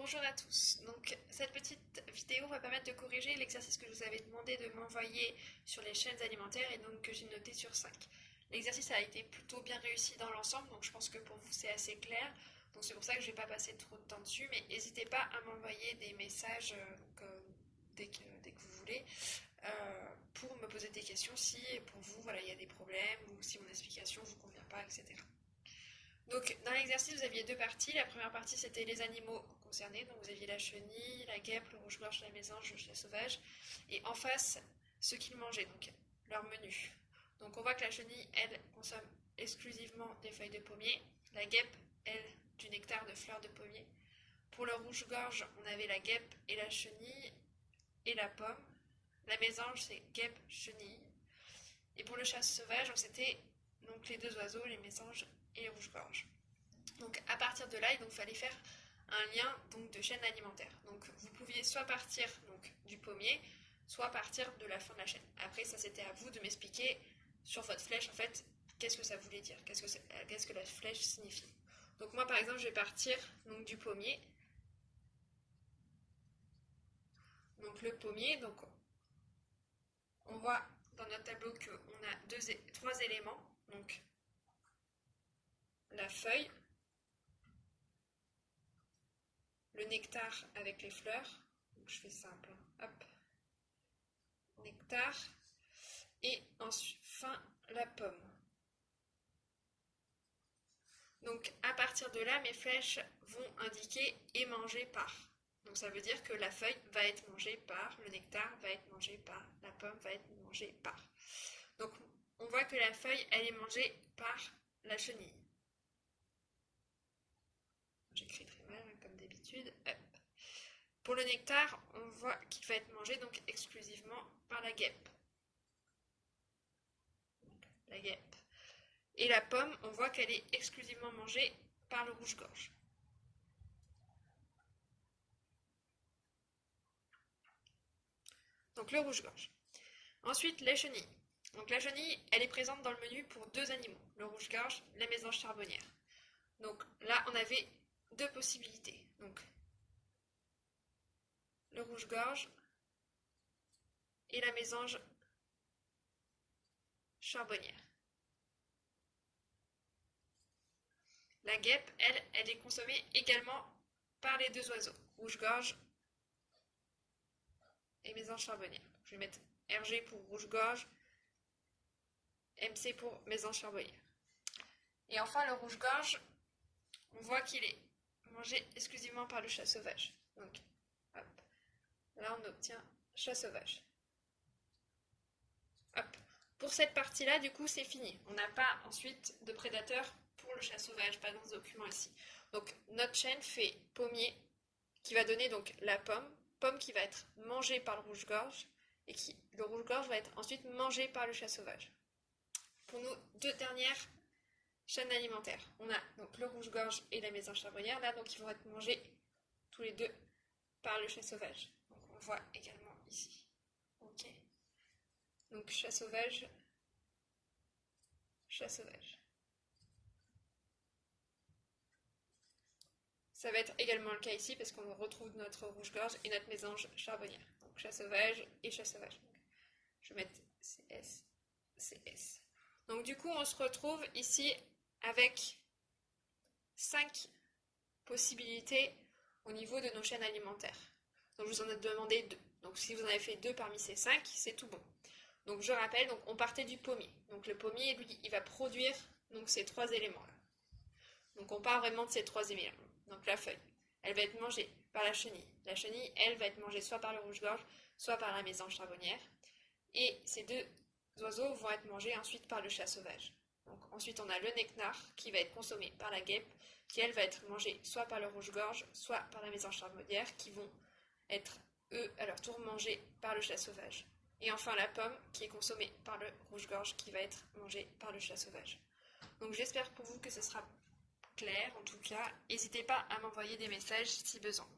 Bonjour à tous. Donc cette petite vidéo va permettre de corriger l'exercice que je vous avais demandé de m'envoyer sur les chaînes alimentaires et donc que j'ai noté sur 5. L'exercice a été plutôt bien réussi dans l'ensemble, donc je pense que pour vous c'est assez clair. Donc c'est pour ça que je ne vais pas passer trop de temps dessus, mais n'hésitez pas à m'envoyer des messages dès que vous voulez pour me poser des questions si pour vous voilà, il y a des problèmes ou si mon explication ne vous convient pas, etc. Donc dans l'exercice vous aviez deux parties. La première partie c'était les animaux concernés, donc vous aviez la chenille, la guêpe, le rouge-gorge, la mésange, le chat sauvage, et en face ce qu'ils mangeaient, donc leur menu. Donc on voit que la chenille elle consomme exclusivement des feuilles de pommier, la guêpe elle du nectar de fleurs de pommier. Pour le rouge-gorge on avait la guêpe et la chenille et la pomme. La mésange c'est guêpe, chenille. Et pour le chat sauvage c'était donc les deux oiseaux, les mésanges et les rouges-gorges. Donc à partir de là, il fallait faire un lien donc, de chaîne alimentaire. Donc vous pouviez soit partir donc, du pommier, soit partir de la fin de la chaîne. Après ça c'était à vous de m'expliquer sur votre flèche en fait qu'est-ce que ça voulait dire, qu'est-ce que la flèche signifie. Donc moi par exemple je vais partir donc, du pommier. Donc le pommier, donc on voit dans notre tableau qu'on a trois éléments. Donc la feuille, le nectar avec les fleurs, donc je fais simple, hop, nectar, et enfin la pomme. Donc à partir de là, mes flèches vont indiquer et mangé par. Donc ça veut dire que la feuille va être mangée par, le nectar va être mangé par, la pomme va être mangée par. Donc on voit que la feuille, elle est mangée par la chenille. J'écris très mal, comme d'habitude. Pour le nectar, on voit qu'il va être mangé donc exclusivement par la guêpe. La guêpe. Et la pomme, on voit qu'elle est exclusivement mangée par le rouge-gorge. Donc le rouge-gorge. Ensuite, la chenille. Donc la chenille, elle est présente dans le menu pour deux animaux, le rouge-gorge, la mésange charbonnière. Donc là, on avait deux possibilités. Donc le rouge-gorge et la mésange charbonnière. La guêpe, elle est consommée également par les deux oiseaux, rouge-gorge et mésange charbonnière. Je vais mettre RG pour rouge-gorge, MC pour mésange charbonnière. Et enfin, le rouge-gorge, on voit qu'il est mangé exclusivement par le chat sauvage. Donc, hop, là on obtient chat sauvage. Hop. Pour cette partie-là, du coup, c'est fini. On n'a pas ensuite de prédateur pour le chat sauvage, pas dans ce document ici. Donc, notre chaîne fait pommier, qui va donner donc la pomme qui va être mangée par le rouge-gorge, et le rouge-gorge va être ensuite mangé par le chat sauvage. Pour nos deux dernières chaînes alimentaires, on a donc le rouge-gorge et la mésange charbonnière, là, donc ils vont être mangés tous les deux par le chat sauvage. Donc, on le voit également ici. Ok. Donc chat sauvage, chat sauvage. Ça va être également le cas ici parce qu'on retrouve notre rouge-gorge et notre mésange charbonnière. Donc chat sauvage et chat sauvage. Donc, je vais mettre CS, CS. Donc du coup on se retrouve ici avec 5 possibilités au niveau de nos chaînes alimentaires. Donc je vous en ai demandé 2. Donc si vous en avez fait 2 parmi ces 5, c'est tout bon. Donc je rappelle, donc on partait du pommier. Donc le pommier, lui, il va produire donc, ces 3 éléments-là. Donc on part vraiment de ces 3 éléments. Donc la feuille, elle va être mangée par la chenille. La chenille, elle, va être mangée soit par le rouge-gorge, soit par la mésange charbonnière. Et ces deux oiseaux vont être mangés ensuite par le chat sauvage. Donc ensuite on a le nectar qui va être consommé par la guêpe, qui elle va être mangée soit par le rouge-gorge, soit par la mésange charbonnière, qui vont être eux à leur tour mangés par le chat sauvage. Et enfin la pomme qui est consommée par le rouge-gorge qui va être mangée par le chat sauvage. Donc j'espère pour vous que ce sera clair en tout cas. N'hésitez pas à m'envoyer des messages si besoin.